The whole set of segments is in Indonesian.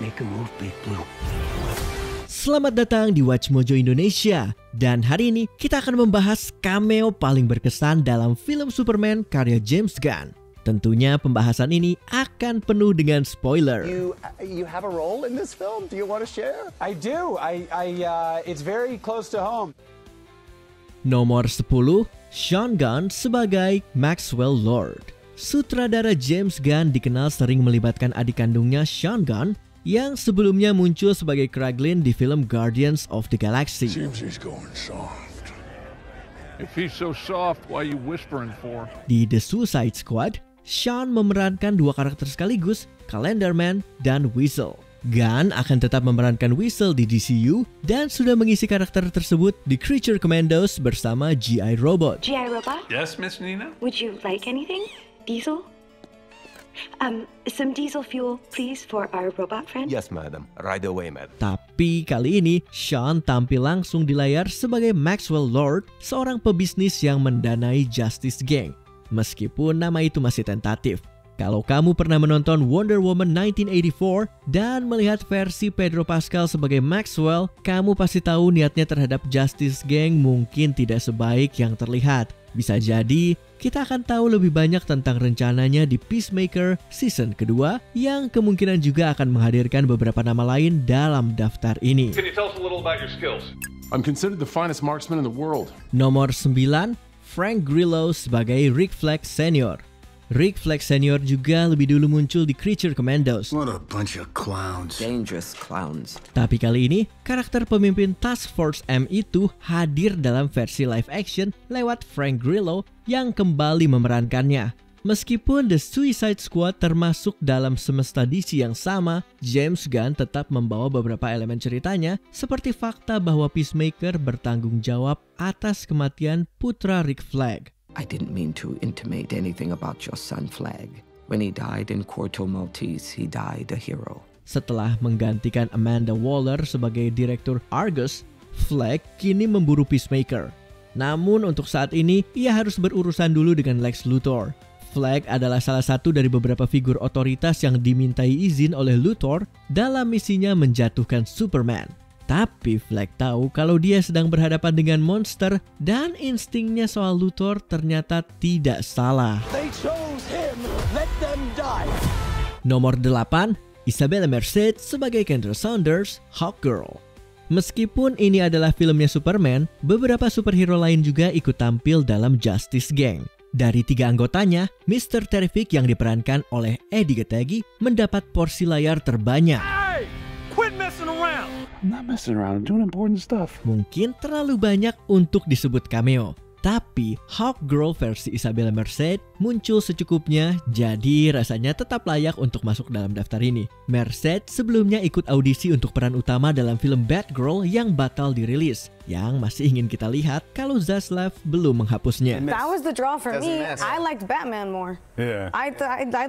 Make a move, Big Blue. Selamat datang di Watch Mojo Indonesia. Dan hari ini kita akan membahas cameo paling berkesan dalam film Superman karya James Gunn. Tentunya pembahasan ini akan penuh dengan spoiler. You have a role in this film? Do you want to share? I do. It's very close to home. Nomor 10, Sean Gunn sebagai Maxwell Lord. Sutradara James Gunn dikenal sering melibatkan adik kandungnya Sean Gunn yang sebelumnya muncul sebagai Kraglin di film Guardians of the Galaxy. Seems he's going soft. If he's so soft, why you whispering for? Di The Suicide Squad, Sean memerankan dua karakter sekaligus, Calendar Man dan Weasel. Gunn akan tetap memerankan Weasel di DCU dan sudah mengisi karakter tersebut di Creature Commandos bersama G.I. Robot. G.I. Robot? Yes, Miss Nina? Would you like anything? Diesel? Some diesel fuel, please, for our robot friend? Yes, madam. Right away, madam. Tapi kali ini, Sean tampil langsung di layar sebagai Maxwell Lord, seorang pebisnis yang mendanai Justice Gang. Meskipun nama itu masih tentatif. Kalau kamu pernah menonton Wonder Woman 1984 dan melihat versi Pedro Pascal sebagai Maxwell, kamu pasti tahu niatnya terhadap Justice Gang mungkin tidak sebaik yang terlihat. Bisa jadi, kita akan tahu lebih banyak tentang rencananya di Peacemaker season kedua yang kemungkinan juga akan menghadirkan beberapa nama lain dalam daftar ini. Can you tell us a little about your skills? I'm considered the finest marksman in the world. Nomor 9, Frank Grillo sebagai Rick Flag Senior. Rick Flag Senior juga lebih dulu muncul di Creature Commandos. What a bunch of clowns. Dangerous clowns. Tapi kali ini, karakter pemimpin Task Force M itu hadir dalam versi live action lewat Frank Grillo yang kembali memerankannya. Meskipun The Suicide Squad termasuk dalam semesta DC yang sama, James Gunn tetap membawa beberapa elemen ceritanya seperti fakta bahwa Peacemaker bertanggung jawab atas kematian putra Rick Flag. I didn't mean to intimate anything about your son, Flag. When he died in Corto Maltese, he died a hero. Setelah menggantikan Amanda Waller sebagai direktur Argus, Flag kini memburu Peacemaker. Namun untuk saat ini, ia harus berurusan dulu dengan Lex Luthor. Flag adalah salah satu dari beberapa figur otoritas yang dimintai izin oleh Luthor dalam misinya menjatuhkan Superman. Tapi Flag tahu kalau dia sedang berhadapan dengan monster dan instingnya soal Luthor ternyata tidak salah. They chose him. Let them die. Nomor 8, Isabella Merced sebagai Kendra Saunders, Hawkgirl. Meskipun ini adalah filmnya Superman, beberapa superhero lain juga ikut tampil dalam Justice Gang. Dari 3 anggotanya, Mr. Terrific yang diperankan oleh Eddie Gattegi mendapat porsi layar terbanyak. Hey! Quit messing around! I'm not messing around. I'm doing important stuff. Mungkin terlalu banyak untuk disebut cameo. Tapi Hawkgirl versi Isabella Merced muncul secukupnya, jadi rasanya tetap layak untuk masuk dalam daftar ini. Merced sebelumnya ikut audisi untuk peran utama dalam film Batgirl yang batal dirilis, yang masih ingin kita lihat kalau Zaslav belum menghapusnya. That was the draw for me. I liked Batman more. Yeah. I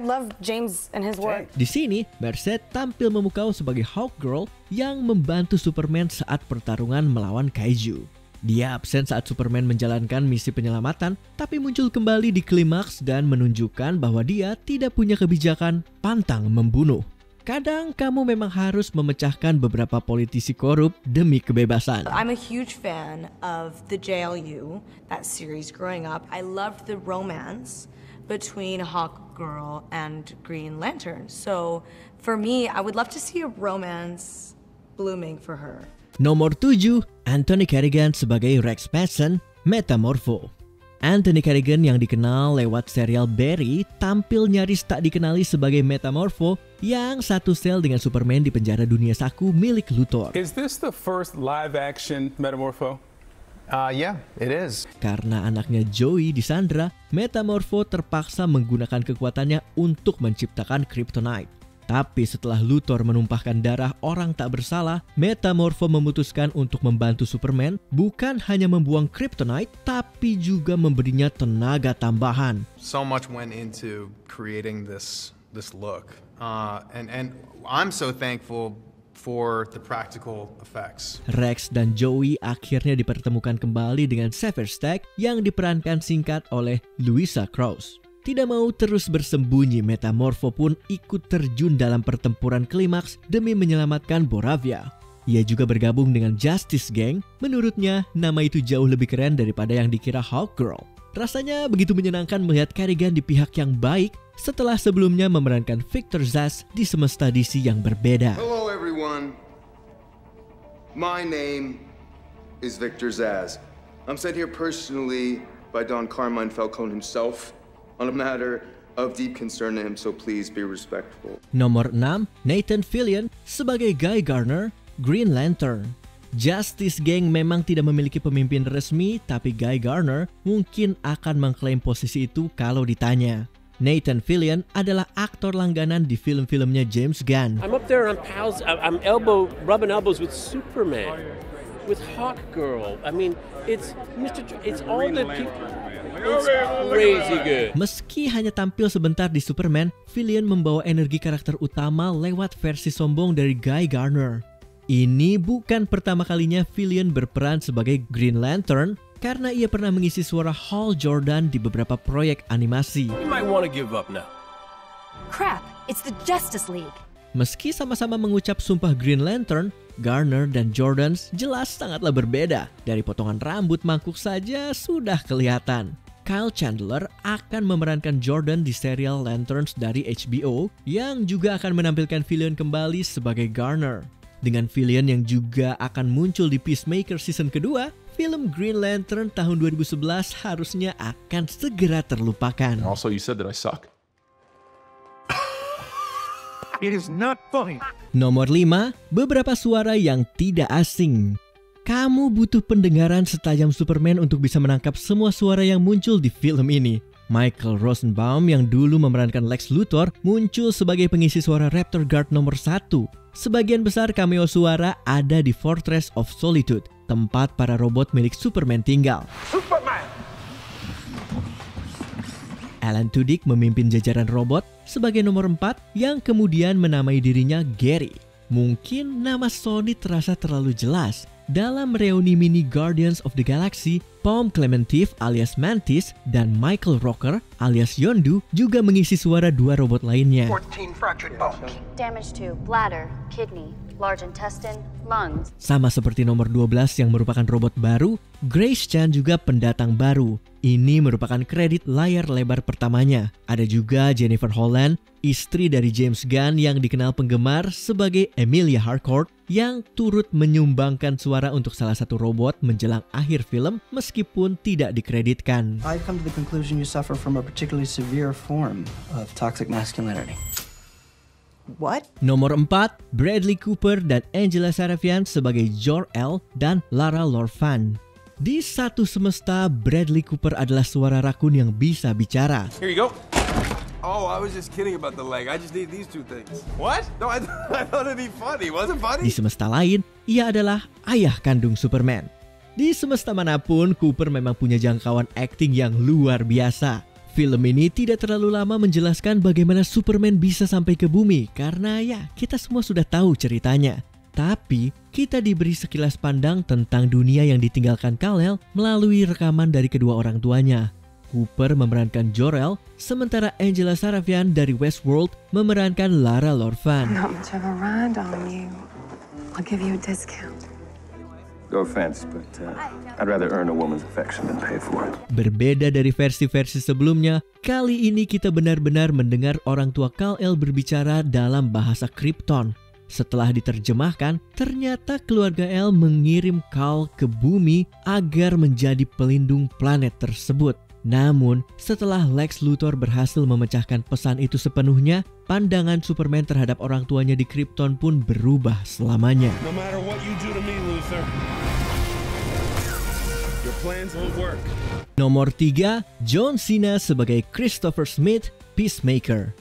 loved James and his work. Di sini, Merced tampil memukau sebagai Hawkgirl yang membantu Superman saat pertarungan melawan Kaiju. Dia absen saat Superman menjalankan misi penyelamatan, tapi muncul kembali di klimaks dan menunjukkan bahwa dia tidak punya kebijakan pantang membunuh. Kadang kamu memang harus memecahkan beberapa politisi korup demi kebebasan. I'm a huge fan of the JLU, that series growing up. I loved the romance between Hawkgirl and Green Lantern. So for me, I would love to see a romance blooming for her. Nomor 7, Anthony Carrigan sebagai Rex Mason, Metamorpho. Anthony Carrigan yang dikenal lewat serial Barry tampil nyaris tak dikenali sebagai Metamorpho yang satu sel dengan Superman di penjara dunia saku milik Luthor. Is this the first live-action Metamorpho? Yeah, it is. Karena anaknya Joey disandra, Metamorpho terpaksa menggunakan kekuatannya untuk menciptakan Kryptonite. Tapi setelah Luthor menumpahkan darah orang tak bersalah, Metamorpho memutuskan untuk membantu Superman bukan hanya membuang Kryptonite, tapi juga memberinya tenaga tambahan. So much went into creating this look, and I'm so thankful for the practical effects. Rex dan Joey akhirnya dipertemukan kembali dengan Severstack yang diperankan singkat oleh Louisa Krause. Tidak mau terus bersembunyi, Metamorpho pun ikut terjun dalam pertempuran klimaks demi menyelamatkan Boravia. Ia juga bergabung dengan Justice Gang. Menurutnya, nama itu jauh lebih keren daripada yang dikira Hawkgirl. Rasanya begitu menyenangkan melihat Carrigan di pihak yang baik setelah sebelumnya memerankan Victor Zsasz di semesta DC yang berbeda. Hello everyone. My name is Victor Zsasz. I'm sent here personally by Don Carmine Falcone himself on a matter of deep concern to him, so please be respectful. Nomor 6, Nathan Fillion sebagai Guy Gardner, Green Lantern. Justice Gang memang tidak memiliki pemimpin resmi, tapi Guy Gardner mungkin akan mengklaim posisi itu kalau ditanya. Nathan Fillion adalah aktor langganan di film-filmnya James Gunn. I'm up there and I'm rubbing elbows with Superman, with Hawkgirl. I mean, it's all the people. It's crazy good. Meski hanya tampil sebentar di Superman, Fillion membawa energi karakter utama lewat versi sombong dari Guy Gardner. Ini bukan pertama kalinya Fillion berperan sebagai Green Lantern, karena ia pernah mengisi suara Hal Jordan di beberapa proyek animasi. You might want to give up now. Crap, it's the Justice League. Meski sama-sama mengucap sumpah Green Lantern, Garner dan Jordan jelas sangatlah berbeda. Dari potongan rambut mangkuk saja sudah kelihatan. Kyle Chandler akan memerankan Jordan di serial Lanterns dari HBO yang juga akan menampilkan Fillion kembali sebagai Garner. Dengan Fillion yang juga akan muncul di Peacemaker season kedua, film Green Lantern tahun 2011 harusnya akan segera terlupakan. Also, you said that I suck. It is not funny. Nomor 5, beberapa suara yang tidak asing. Kamu butuh pendengaran setajam Superman untuk bisa menangkap semua suara yang muncul di film ini. Michael Rosenbaum yang dulu memerankan Lex Luthor muncul sebagai pengisi suara Raptor Guard nomor 1. Sebagian besar cameo suara ada di Fortress of Solitude, tempat para robot milik Superman tinggal. Superman! Alan Tudyk memimpin jajaran robot sebagai nomor 4 yang kemudian menamai dirinya Gary. Mungkin nama Sony terasa terlalu jelas. Dalam reuni mini Guardians of the Galaxy, Pom Klementif alias Mantis dan Michael Rooker alias Yondu juga mengisi suara dua robot lainnya. 14 fractured bones. Damage to bladder, kidney, large intestine, lungs. Sama seperti nomor 12 yang merupakan robot baru, Grace Chan juga pendatang baru. Ini merupakan kredit layar lebar pertamanya. Ada juga Jennifer Holland, istri dari James Gunn yang dikenal penggemar sebagai Emilia Harcourt, yang turut menyumbangkan suara untuk salah satu robot menjelang akhir film meskipun tidak dikreditkan. I've come to the conclusion you suffer from a particularly severe form of toxic masculinity. What? Nomor 4, Bradley Cooper dan Angela Sarafian sebagai Jor-El dan Lara Lorfan. Di satu semesta, Bradley Cooper adalah suara rakun yang bisa bicara. Here you go. Oh, I was just kidding about the leg. I just need these two things. What? No, I thought it'd be funny. Wasn't funny? Di semesta lain, ia adalah ayah kandung Superman. Di semesta manapun, Cooper memang punya jangkauan akting yang luar biasa. Film ini tidak terlalu lama menjelaskan bagaimana Superman bisa sampai ke bumi, karena ya, kita semua sudah tahu ceritanya. Tapi, kita diberi sekilas pandang tentang dunia yang ditinggalkan Kal-El melalui rekaman dari kedua orang tuanya. Cooper memerankan Jor-El, sementara Angela Sarafian dari Westworld memerankan Lara Lorfan. Not much of a ride on you. I'll give you a discount. No offense, but I'd rather earn a woman's affection than pay for it. Berbeda dari versi-versi sebelumnya, kali ini kita benar-benar mendengar orang tua Kal-El berbicara dalam bahasa Krypton. Setelah diterjemahkan, ternyata keluarga El mengirim Kal ke bumi agar menjadi pelindung planet tersebut. Namun, setelah Lex Luthor berhasil memecahkan pesan itu sepenuhnya, pandangan Superman terhadap orang tuanya di Krypton pun berubah selamanya. No matter what you do to me, Luthor, your plans won't work. Nomor 3, John Cena sebagai Christopher Smith, Peacemaker.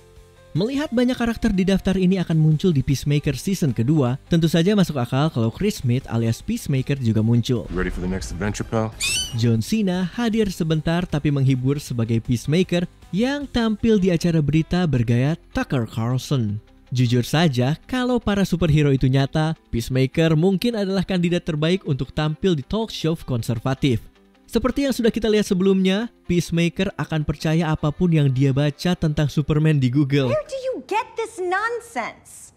Melihat banyak karakter di daftar ini akan muncul di Peacemaker season kedua, tentu saja masuk akal kalau Chris Smith alias Peacemaker juga muncul. Ready for the next adventure, pal? John Cena hadir sebentar tapi menghibur sebagai Peacemaker yang tampil di acara berita bergaya Tucker Carlson. Jujur saja, kalau para superhero itu nyata, Peacemaker mungkin adalah kandidat terbaik untuk tampil di talk show konservatif. Seperti yang sudah kita lihat sebelumnya, Peacemaker akan percaya apapun yang dia baca tentang Superman di Google. Where do you get this nonsense?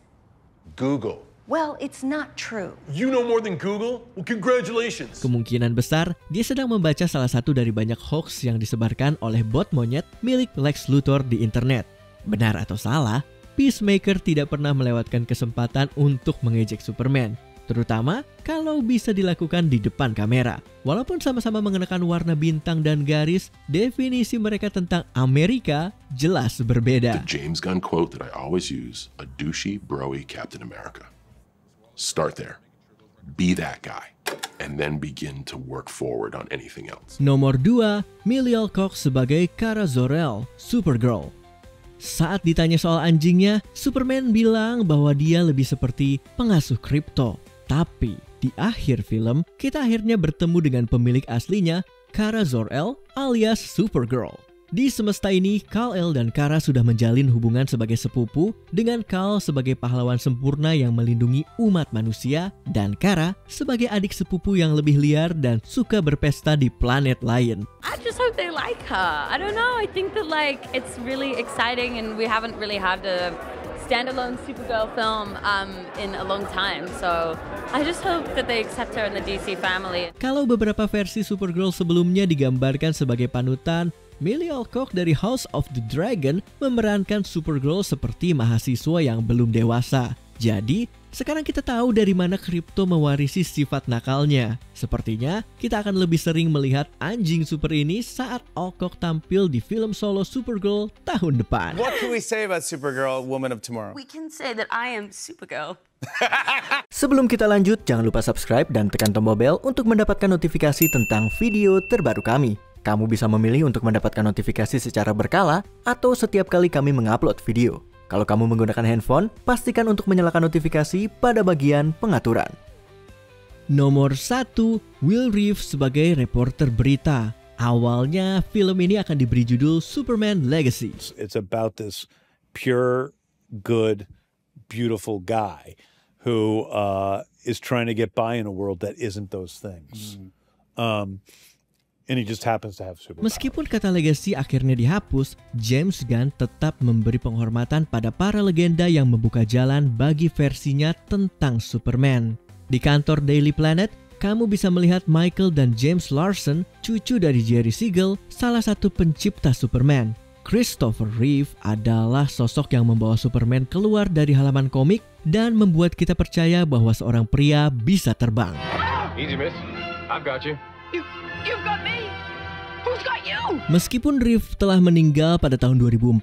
Google. Well, it's not true. You know more than Google? Well, congratulations. Kemungkinan besar, dia sedang membaca salah satu dari banyak hoax yang disebarkan oleh bot monyet milik Lex Luthor di internet. Benar atau salah, Peacemaker tidak pernah melewatkan kesempatan untuk mengejek Superman. Terutama kalau bisa dilakukan di depan kamera. Walaupun sama-sama mengenakan warna bintang dan garis, definisi mereka tentang Amerika jelas berbeda. The James Gunn quote that I always use, a douchey, broy Captain America. Start there. Be that guy. And then begin to work forward on anything else. Nomor 2, Emilia Clarke sebagai Kara Zor-El, Supergirl. Saat ditanya soal anjingnya, Superman bilang bahwa dia lebih seperti pengasuh kripto. Tapi di akhir film, kita akhirnya bertemu dengan pemilik aslinya, Kara Zor-El alias Supergirl. Di semesta ini, Kal-El dan Kara sudah menjalin hubungan sebagai sepupu, dengan Kal sebagai pahlawan sempurna yang melindungi umat manusia, dan Kara sebagai adik sepupu yang lebih liar dan suka berpesta di planet lain. I just hope they like her. I don't know. I think that it's really exciting and we haven't really had a standalone Supergirl film in a long time. So I just hope that they accept her in the DC family. Kalau beberapa versi Supergirl sebelumnya digambarkan sebagai panutan, Emilia Clarke dari House of the Dragon memerankan Supergirl seperti mahasiswa yang belum dewasa. Jadi, sekarang kita tahu dari mana kripto mewarisi sifat nakalnya. Sepertinya, kita akan lebih sering melihat anjing super ini saat Alcock tampil di film solo Supergirl tahun depan. What can we say about Supergirl, Woman of Tomorrow? We can say that I am Supergirl. Sebelum kita lanjut, jangan lupa subscribe dan tekan tombol bel untuk mendapatkan notifikasi tentang video terbaru kami. Kamu bisa memilih untuk mendapatkan notifikasi secara berkala atau setiap kali kami mengupload video. Kalau kamu menggunakan handphone, pastikan untuk menyalakan notifikasi pada bagian pengaturan. Nomor 1, Will Reeves sebagai reporter berita. Awalnya film ini akan diberi judul Superman Legacy. It's about this pure, good, beautiful guy who is trying to get by in a world that isn't those things. And he just happens to have superpower. Meskipun kata legacy akhirnya dihapus, James Gunn tetap memberi penghormatan pada para legenda yang membuka jalan bagi versinya tentang Superman. Di kantor Daily Planet, kamu bisa melihat Michael dan James Larson, cucu dari Jerry Siegel, salah satu pencipta Superman. Christopher Reeve adalah sosok yang membawa Superman keluar dari halaman komik dan membuat kita percaya bahwa seorang pria bisa terbang. Easy, miss. I've got you. You've got me. Who's got you? Meskipun Reeve telah meninggal pada tahun 2004,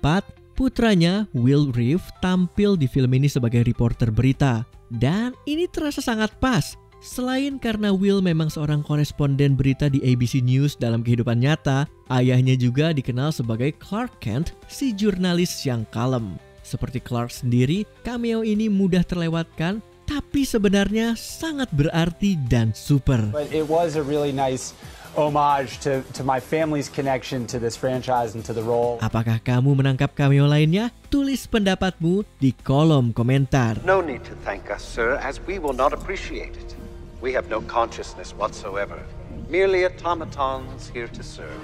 putranya Will Reeve tampil di film ini sebagai reporter berita. Dan ini terasa sangat pas. Selain karena Will memang seorang koresponden berita di ABC News dalam kehidupan nyata, ayahnya juga dikenal sebagai Clark Kent, si jurnalis yang kalem. Seperti Clark sendiri, cameo ini mudah terlewatkan, tapi sebenarnya sangat berarti dan super. But it was a really nice homage to my family's connection to this franchise and to the role. Apakah kamu menangkap cameo lainnya? Tulis pendapatmu di kolom komentar. No need to thank us, sir, as we will not appreciate it. We have no consciousness whatsoever, merely automatons here to serve.